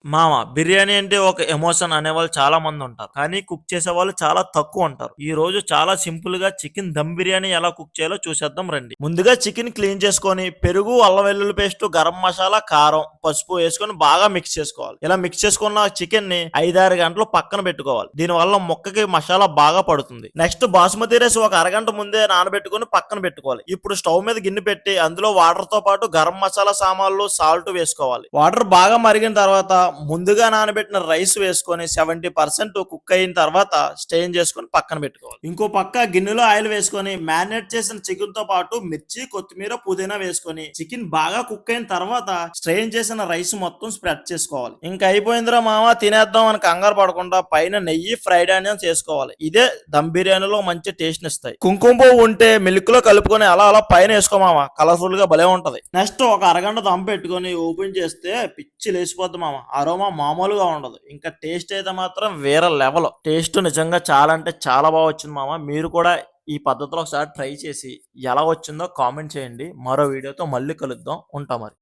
మామ బిర్యానీ అంటే ఒక ఎమోషన్ అనేవాళ్ళు చాలా మంది ఉంటారు. కానీ కుక్ చేసేవాళ్ళు చాలా తక్కువ ఉంటారు. ఈ రోజు చాలా సింపుల్ గా చికెన్ దమ్ బిర్యానీ ఎలా కుక్ చేయాలో చూసేద్దాం రండి. ముందుగా చికెన్ క్లీన్ చేసుకొని పెరుగు, అల్లం వెల్లుల్లి పేస్ట్, గరం మసాలా, కారం, పసుపు వేసుకొని బాగా మిక్స్ చేసుకోవాలి. ఇలా మిక్స్ చేసుకున్న చికెన్ ని 5-6 గంటలు పక్కన పెట్టుకోవాలి. దీని వల్ల ముక్కకి మసాలా బాగా పడుతుంది. నెక్స్ట్ బాస్మతి రైస్ ఒక అరగంట ముందే నానబెట్టుకొని పక్కన పెట్టుకోవాలి. ఇప్పుడు స్టవ్ మీద గిన్నె పెట్టి అందులో వాటర్ తో పాటు గరం మసాలా సామాన్లు, సాల్ట్ వేసుకోవాలి. వాటర్ బాగా మరిగిన తర్వాత ముందుగా నానబెట్టిన రైస్ వేసుకొని 70% కుక్ అయిన తర్వాత స్టెయిన్ చేసుకొని పక్కన పెట్టుకోవాలి. ఇంకో పక్క గిన్నెలో ఆయిల్ వేసుకొని మ్యారినేట్ చేసిన చికెన్ తో పాటు మిర్చి, కొత్తిమీర, పుదీనా వేసుకొని చికెన్ బాగా కుక్ అయిన తర్వాత స్ట్రెయిన్ చేసిన రైస్ మొత్తం స్ప్రెడ్ చేసుకోవాలి. ఇంకా అయిపోయిందిరా మామ తినేద్దాం అని కంగారు పడకుండా పైన నెయ్యి, ఫ్రైడ్ ఆనియన్స్ వేసుకోవాలి. ఇదే దమ్ బిర్యానీలో మంచి టేస్ట్ ఇస్తాయి. కుంకుమ పువ్వు ఉంటే మిల్క్ లో కలుపుకొని అలా అలా పైన వేసుకోమామ, కలర్ఫుల్ గా భలే ఉంటది. నెక్స్ట్ ఒక అరగంట దమ్ పెట్టుకొని ఓపెన్ చేస్తే పిచ్చి లేచిపోద్ది మామ. అరోమా మామూలుగా ఉండదు. ఇంకా టేస్ట్ అయితే మాత్రం వేరే లెవెల్. టేస్ట్ నిజంగా చాలా అంటే చాలా బాగా వచ్చింది మామ. మీరు కూడా ఈ పద్ధతిలో ఒకసారి ట్రై చేసి ఎలా వచ్చిందో కామెంట్ చేయండి. మరో వీడియోతో మళ్ళీ కలుద్దాం. ఉంటా మరి.